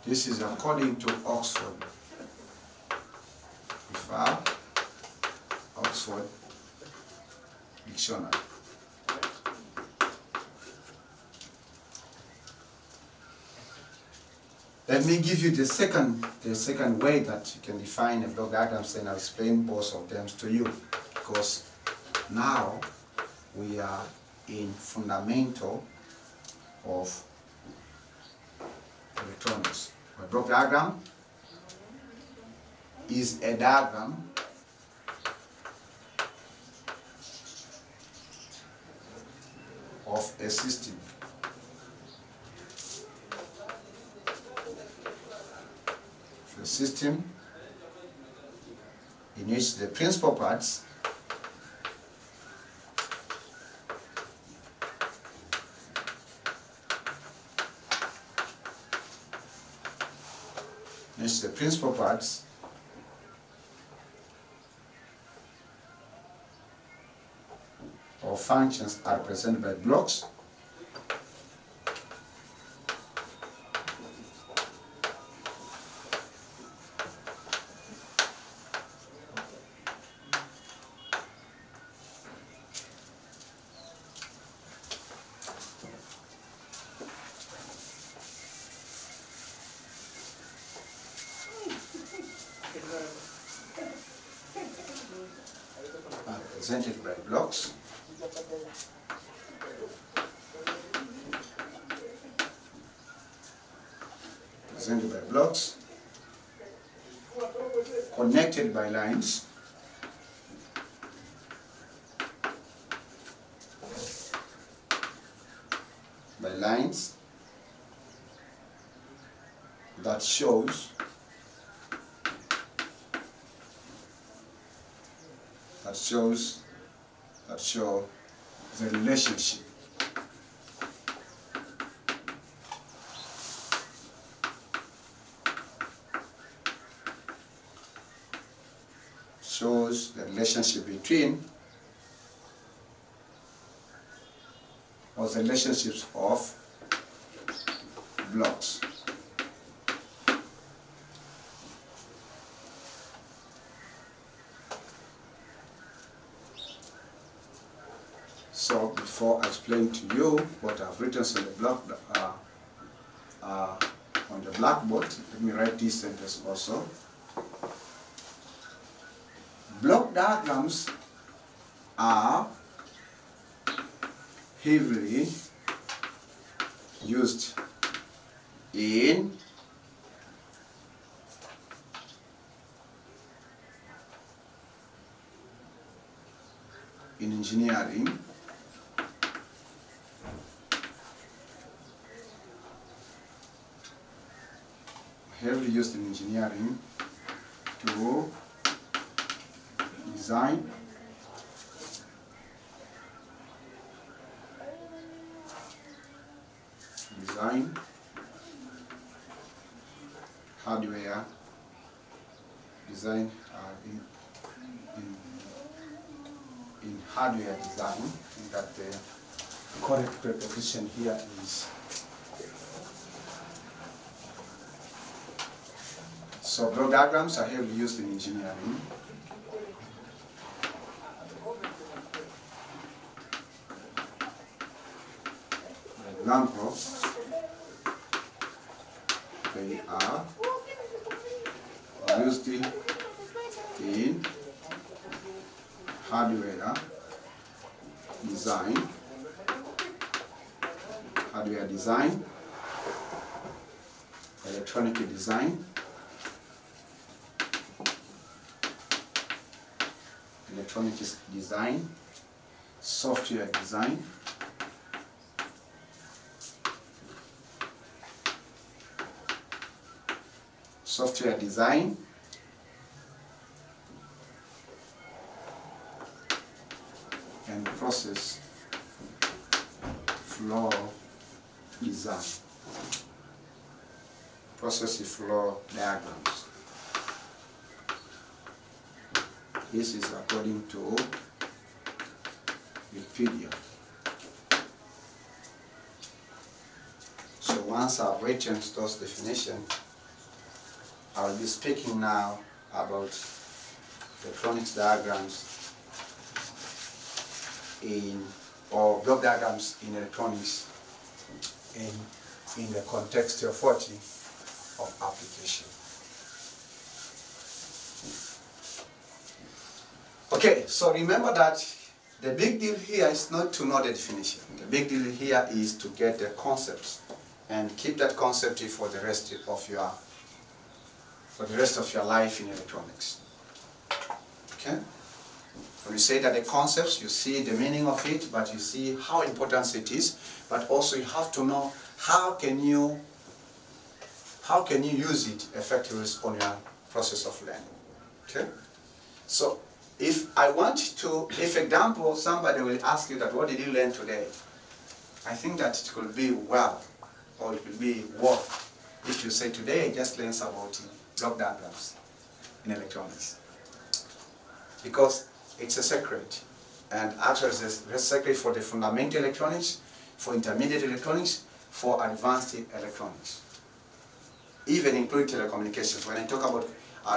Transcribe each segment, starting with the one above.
This is according to Oxford. Refer Oxford Dictionary. Let me give you the second way that you can define a block diagram, and I'll explain both of them to you, because now we are in fundamental of electronics. A block diagram is a diagram of a system. A system in which the principal parts or functions are represented by blocks. Represented by blocks. Represented by blocks, connected by lines, that show the relationship between, or the relationships of blocks. So before I explain to you what I've written on the block on the blackboard, let me write this sentence also. Block diagrams are heavily used in engineering, to design hardware, in hardware design, and that the correct preposition here is. So block diagrams are heavily used in engineering. For example, they are used in hardware design, electronic design, software design, and process flow design, process flow diagrams. This is according to Wikipedia. So once I've written those definitions, I will be speaking now about electronics diagrams or block diagrams in electronics in the context of application. Okay, so remember that the big deal here is not to know the definition. The big deal here is to get the concepts and keep that concept for the rest of your life in electronics. Okay? When you say that the concepts, you see the meaning of it, but you see how important it is, but also you have to know how can you use it effectively on your process of learning. Okay? So if example, somebody will ask you that, what did you learn today? I think that it could be well, or it will be worth, if you say today I just learned about block diagrams in electronics. Because it's a secret, and actually it's a secret for the fundamental electronics, for intermediate electronics, for advanced electronics, even including telecommunications. When I talk about,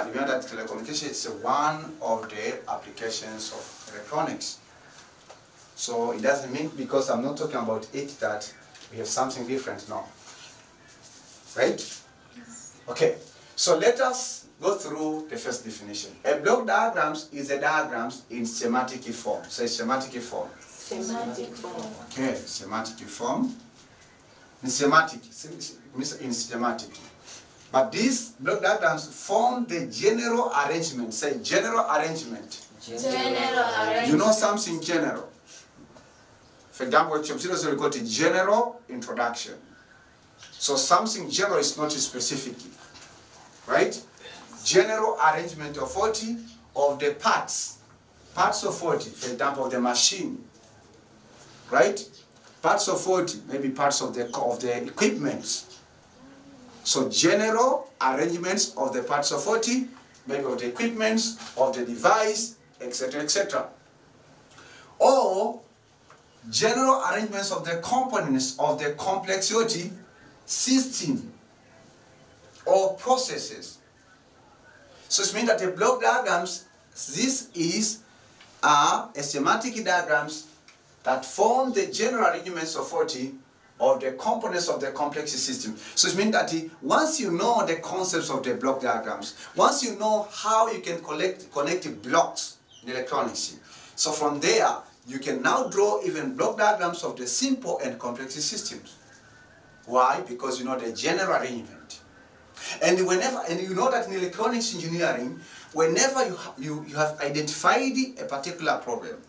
remember that telecommunication is one of the applications of electronics. So it doesn't mean because I'm not talking about it that we have something different, no. Right? Yes. Okay, so let us go through the first definition. A block diagram is a diagram in schematic form. Say schematic form. Schematic form. Okay, schematic form. In schematic. But these block diagrams form the general arrangement. Say general arrangement. General arrangement. You know something general. For example, chapter we got a general introduction. So something general is not specific. Right? General arrangement of 40 of the parts of 40, for example, the machine, right? Parts of 40, maybe parts of the equipment. So general arrangements of the parts of 40, maybe of the equipment, of the device, etc., etc. Or general arrangements of the components of the complexity system or processes. So it means that the block diagrams, this is a schematic diagrams that form the general arrangements of 40 of the components of the complex system. So it means that once you know the concepts of the block diagrams, once you know how you can connect blocks in electronics, so from there you can now draw even block diagrams of the simple and complex systems. Why? Because you know the general arrangement. And you know that in electronics engineering, whenever you have identified a particular problem,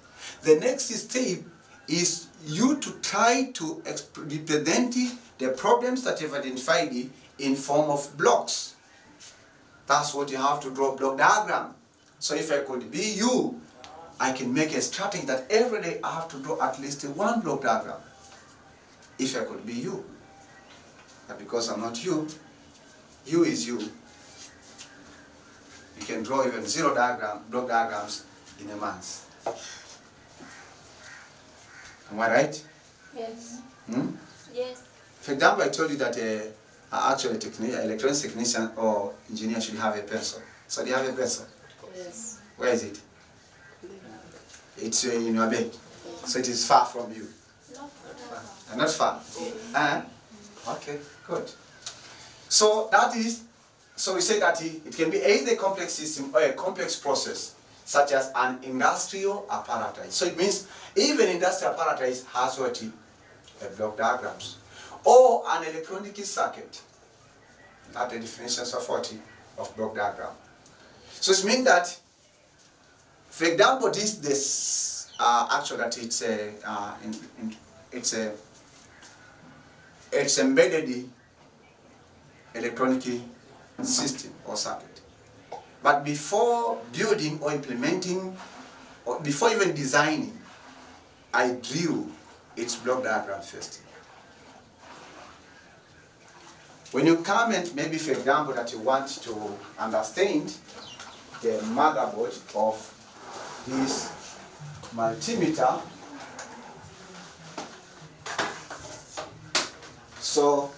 the next step is you to try to represent the problems that you've identified in form of blocks. That's what you have to draw a block diagram. So if I could be you, I can make a strategy that every day I have to draw at least one block diagram. If I could be you. But because I'm not you, you is you. You can draw even block diagrams in a month. Am I right? Yes. Yes. For example, I told you that actually electronics technician or engineer should have a pencil. So do you have a pencil? Yes. Where is it? It's in your bed. So it is far from you. Not far. Okay, good. So we say that it can be either a complex system or a complex process, such as an industrial apparatus. So it means even industrial apparatus has what? A block diagrams. Or an electronic circuit. That's the definitions of block diagram. So it means that, for example, this actually that it's embedded electronic system or circuit. But before building or implementing, or before even designing, I drew its block diagram first. When you come and maybe, for example, that you want to understand the motherboard of this multimeter, so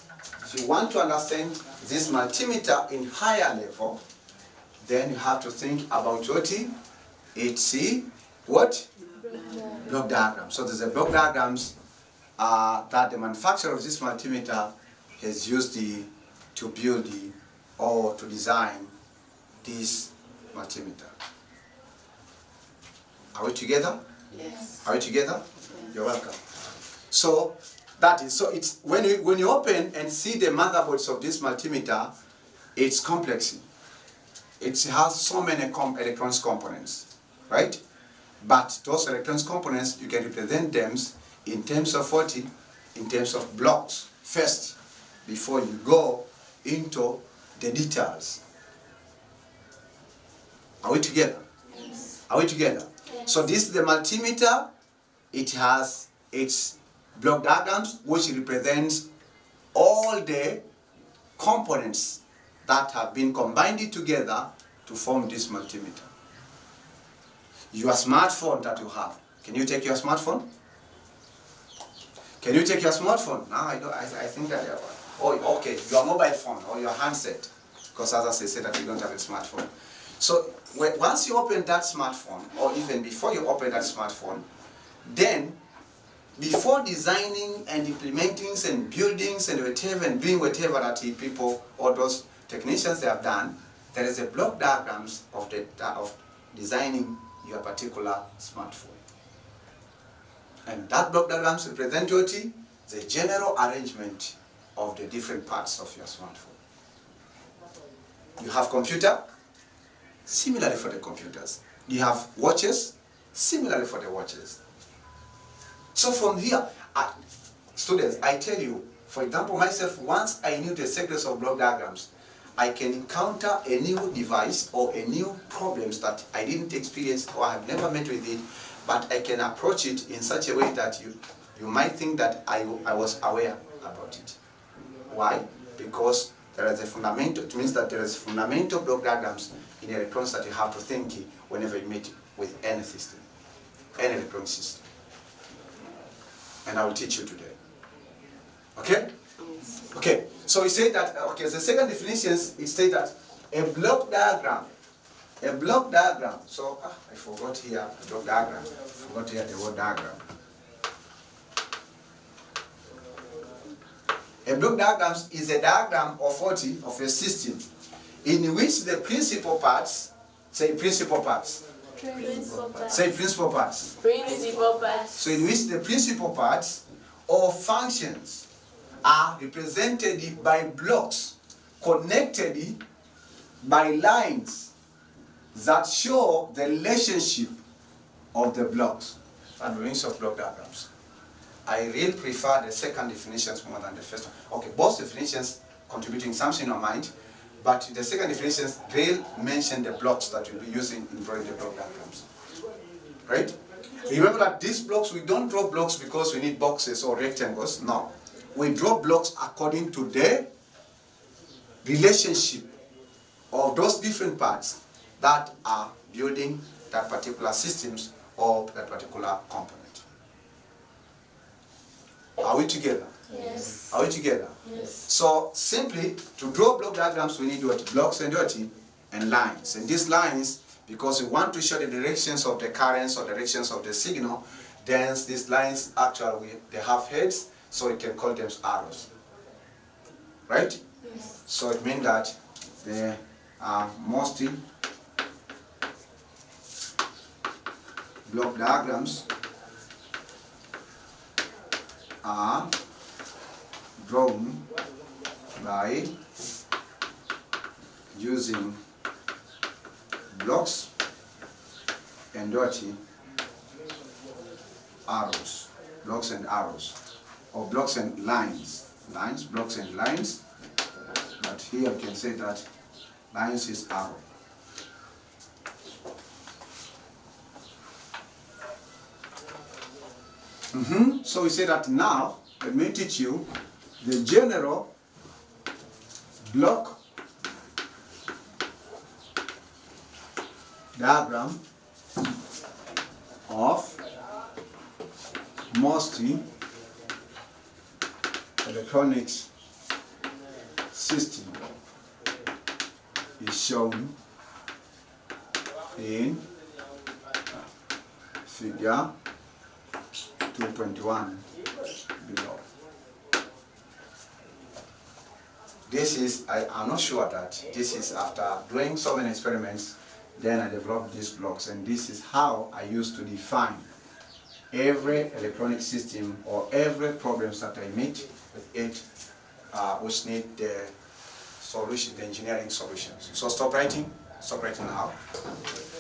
If you want to understand this multimeter in higher level, then you have to think about what? It's what? Block diagram. So there's a block diagrams that the manufacturer of this multimeter has used to build or to design this multimeter. Are we together? Yes. Are we together? You're welcome. So that is, so it's when you open and see the motherboards of this multimeter, it's complex. It has so many electronics components, right? But those electronics components, you can represent them in terms of what? In terms of blocks first, before you go into the details. Are we together? Yes. Are we together? Yes. So this is the multimeter. It has its block diagrams, which represents all the components that have been combined together to form this multimeter. Your smartphone that you have. Can you take your smartphone? Can you take your smartphone? No, I don't. I think that. Oh, okay. Your mobile phone or your handset, because others say that you don't have a smartphone. So once you open that smartphone, or even before you open that smartphone, then before designing and implementing and buildings and whatever and doing whatever that people or those technicians they have done, there is a block diagrams of designing your particular smartphone. And that block diagrams represent the general arrangement of the different parts of your smartphone. You have computer, similarly for the computers. You have watches, similarly for the watches. So from here, students, I tell you, for example, myself, once I knew the secrets of block diagrams, I can encounter a new device or a new problems that I didn't experience or I have never met with it, but I can approach it in such a way that you might think that I was aware about it. Why? Because there is a fundamental, it means that there is fundamental block diagrams in electronics that you have to think whenever you meet with any system, any electronic system. And I will teach you today. Okay? Okay, so we say that, okay, the second definition, it says that a block diagram, so I forgot here, a block diagram, I forgot here the word diagram. A block diagram is a diagram of what? Of a system in which the principal parts, say principal parts. Principal parts. Say principal parts. Principal parts. So in which the principal parts or functions are represented by blocks connected by lines that show the relationship of the blocks and rings of block diagrams. I really prefer the second definitions more than the first one. Okay, both definitions contributing something in our mind, but the second definitions really mention the blocks that you'll be using in drawing the block diagrams. Right? Remember that these blocks, we don't draw blocks because we need boxes or rectangles. No. We draw blocks according to the relationship of those different parts that are building that particular systems or that particular component. Are we together? Yes. Are we together? Yes. So simply to draw block diagrams we need what? Blocks and lines. And these lines, because we want to show the directions of the currents or directions of the signal, then these lines actually they have heads, so we can call them arrows. Right? Yes. So it means that the mostly block diagrams are drawn by using blocks and arrows, blocks and arrows, or blocks and lines, blocks and lines, but here we can say that lines is arrow. So we say that now, let me teach you the general block diagram of most electronics system is shown in figure 2.1 below. This is, I'm not sure that this is after doing so many experiments, then I developed these blocks, and this is how I used to define every electronic system or every problems that I meet with it, which need the solution, the engineering solutions. So stop writing now.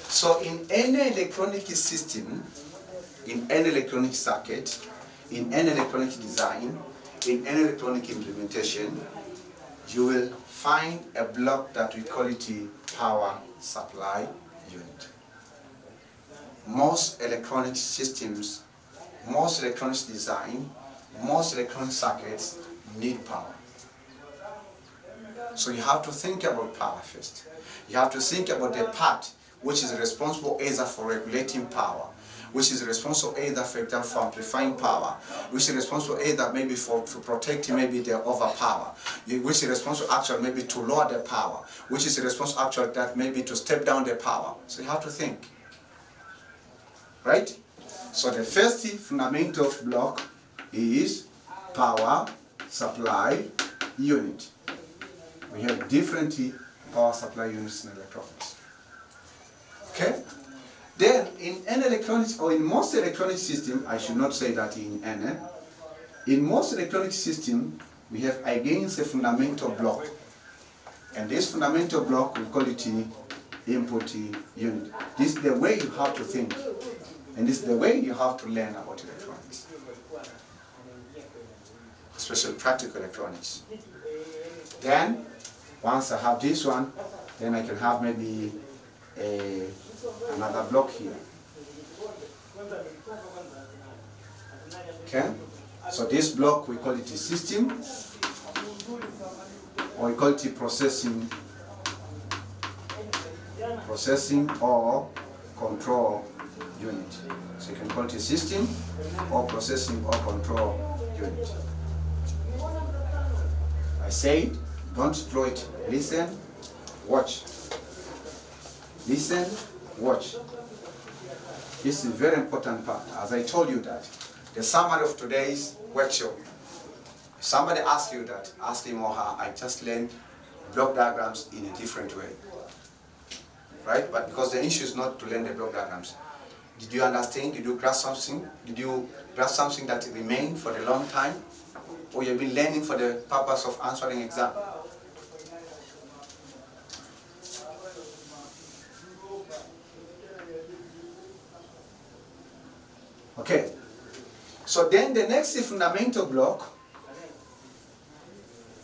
So in any electronic system, in any electronic circuit, in any electronic design, in any electronic implementation, you will find a block that we call it a power supply unit. Most electronic systems, most electronic design, most electronic circuits need power. So you have to think about power first. You have to think about the part which is responsible either for regulating power, which is responsible either for amplifying power, which is responsible either maybe for protecting maybe the overpower, which is responsible actually maybe to lower the power, which is responsible actually that maybe to step down the power. So you have to think, right? So the first fundamental block is power supply unit. We have different power supply units in electronics. Okay? Then in any electronics, or in most electronic system, I should not say that in most electronic system, we have again a fundamental block. And this fundamental block, we call it input unit. This is the way you have to think. And this is the way you have to learn about electronics. Especially practical electronics. Then, once I have this one, then I can have maybe another block here. Okay? So this block, we call it a system, or we call it a processing or control unit. So you can call it a system, or processing or control unit. I said, don't draw it. Listen, watch. Listen, watch. This is a very important part. As I told you that, the summary of today's workshop, if somebody asks you that, ask him or her, I just learned block diagrams in a different way. Right? But because the issue is not to learn the block diagrams. Did you understand? Did you grasp something? Did you grasp something that remained for a long time? Or you've been learning for the purpose of answering exam? Okay, so then the next fundamental block,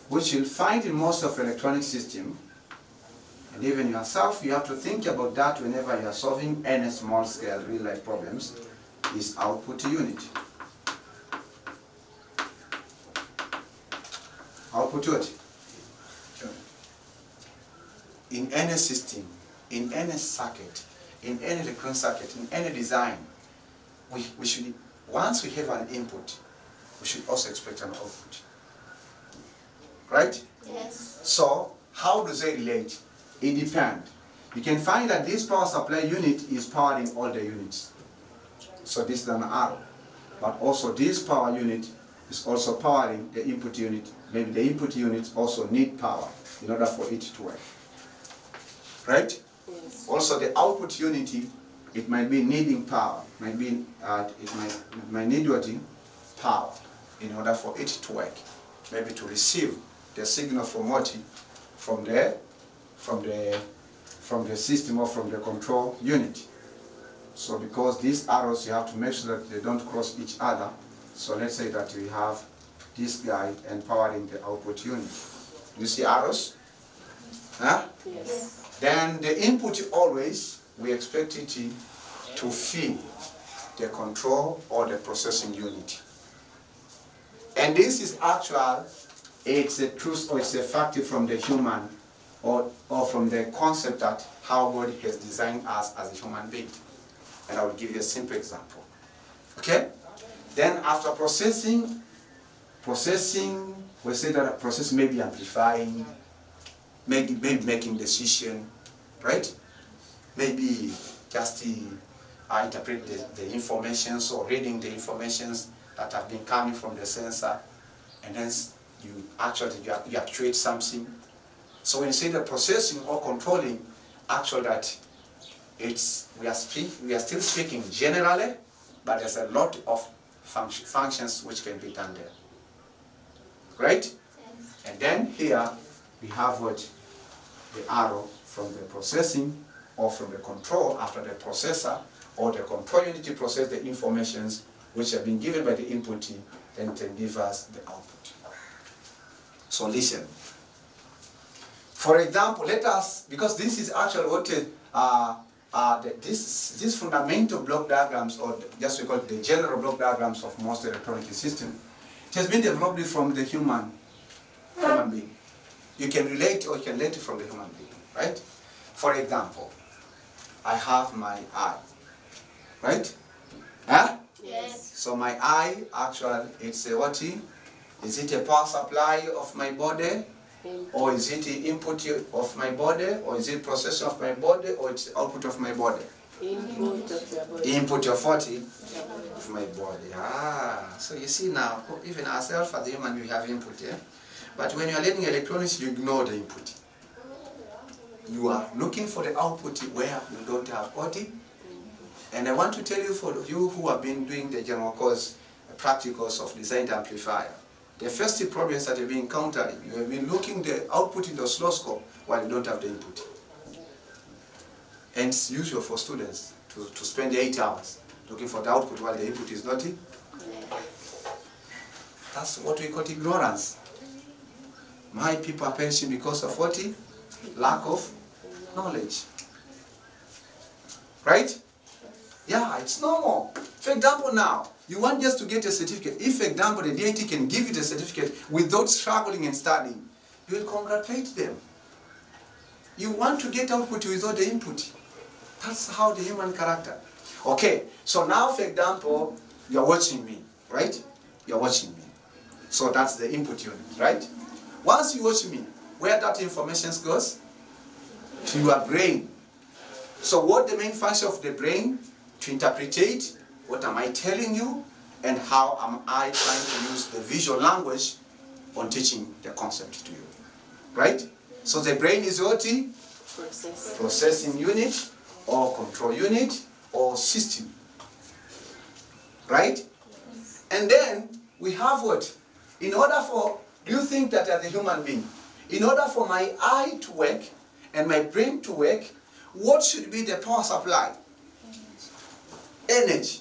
which you'll find in most of electronic system, and even yourself, you have to think about that whenever you are solving any small scale real life problems, is output unit. Output unit. In any system, in any circuit, in any electronic circuit, in any design, we should, once we have an input, we should also expect an output. Right? Yes. So, how do they relate? It depends. You can find that this power supply unit is powering all the units. So this is an arrow. But also this power unit is also powering the input unit. Maybe the input units also need power in order for it to work. Right? Yes. Also the output unit, it might be needing power, it might need power in order for it to work. Maybe to receive the signal from what? From the system or from the control unit. So because these arrows, you have to make sure that they don't cross each other. So let's say that we have this guy empowering the output unit. You see arrows? Huh? Yes. Then the input always, we expect it to feed the control or the processing unit. And this is actual, it's a truth or it's a fact from the human or from the concept that how God has designed us as a human being. And I will give you a simple example. Okay? Then after processing processing, we say that processing may be amplifying, maybe making decision, right? Maybe just interpret the informations or reading the informations that have been coming from the sensor, and hence you actuate something. So when you say the processing or controlling, actually that we are still speaking generally, but there's a lot of functions which can be done there. Right? And then here we have what the arrow from the processing or from the control after the processor or the control unit to process the informations which have been given by the input, then it can give us the output. So listen. For example, let us, because this is actually what this fundamental block diagrams, or just we call it the general block diagrams of most electronic systems, it has been developed from the human being. You can relate or you can learn it from the human being, right? For example, I have my eye, right? Huh? Yes. So my eye, actually, it's a what? Is it a power supply of my body? Or is it the input of my body? Or is it processing of my body? Or it's the output of my body? Input of your body. Input of what? Of my body. So you see now, even ourselves as the human, we have input, yeah? But when you are learning electronics, you ignore the input. You are looking for the output where you don't have body. And I want to tell you, for you who have been doing the general course, practicals of designed amplifier, the first problems that you've been encountering, you have been looking the output in the oscilloscope while you don't have the input. And it's usual for students to spend 8 hours looking for the output while the input is not in. That's what we call ignorance. My people are perishing because of what? Lack of knowledge. Right? Yeah, it's normal. For example, now, you want just to get a certificate. If, for example, the DIT can give you the certificate without struggling and studying, you will congratulate them. You want to get output without the input. That's how the human character. Okay, so now, for example, you're watching me, right? You're watching me. So that's the input unit, right? Once you watch me, where that information goes? To your brain. So what the main function of the brain? To interpretate what am I telling you and how am I trying to use the visual language on teaching the concept to you. Right? So the brain is what? Processing unit or control unit or system. Right? And then we have what? In order for, do you think that as a human being, in order for my eye to work and my brain to work, what should be the power supply? Energy.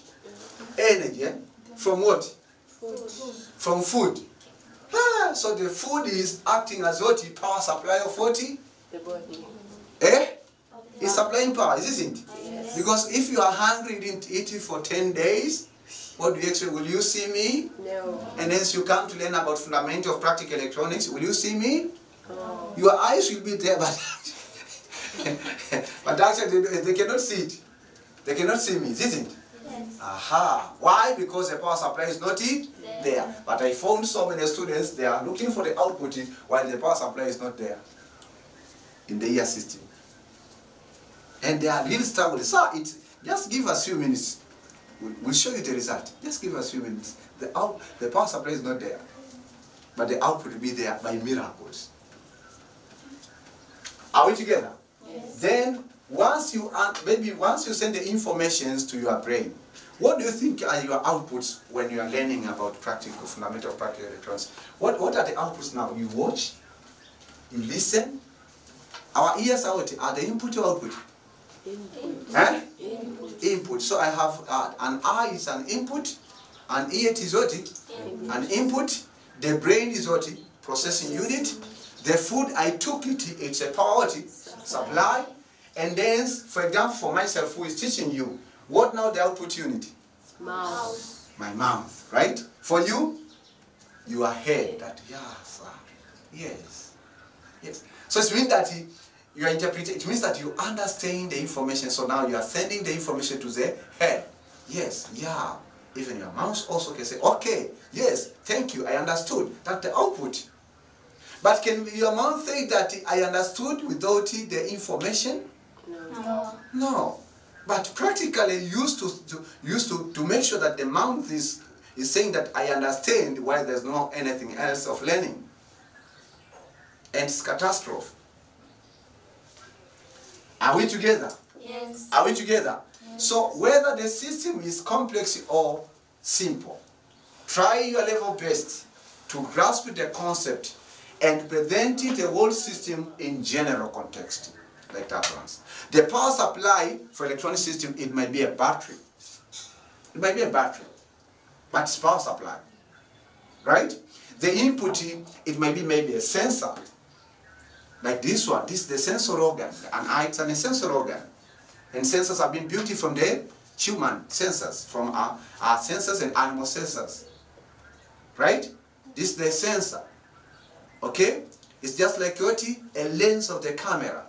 Energy, yeah? From what? Food. From food. So the food is acting as what? Power supply of what? The body. It's supplying power, isn't it? Yes. Because if you are hungry, you didn't eat it for 10 days, what do you expect? Will you see me? No. And then you come to learn about fundamental of practical electronics, will you see me? No. Your eyes will be there, but actually they cannot see it. They cannot see me, isn't it? Yes. Aha. Why? Because the power supply is not there. But I found so many students, they are looking for the output while the power supply is not there in the ear system. And they are really struggling. So just give us a few minutes. We'll show you the result. Just give us a few minutes. The power supply is not there. But the output will be there by miracles. Are we together? Yes. Then once you send the informations to your brain, what do you think are your outputs when you are learning about fundamental practical electronics? What are the outputs now? You watch, you listen. Our ears are the input or output? Input. Input. Input. So I have an eye is an input, an ear is what? An input. The brain is what? Processing unit. The food I took it's a power supply. And then, for example, for myself who is teaching you, what now the output unit? Mouth. My mouth, right? For you, your head. That yes, yes, yes. So it means that you are interpreting. It means that you understand the information. So now you are sending the information to the head. Yes, yeah. even your mouse also can say, okay, yes, thank you, I understood. That's the output. But can your mouth say that I understood without the information? No. No. But practically used to make sure that the mouth is saying that I understand while there's no anything else of learning. And it's catastrophe. Are we together? Yes. Are we together? Yes. So whether the system is complex or simple, try your level best to grasp the concept and present it the whole system in general context, like that one. The power supply for electronic system, it might be a battery. It might be a battery, but it's power supply, right? The input, it might be maybe a sensor, like this one. This is the sensor organ, and it's an sensor organ. And sensors have been built from the human sensors, from our sensors and animal sensors, right? This is the sensor. Okay? It's just like a lens of the camera.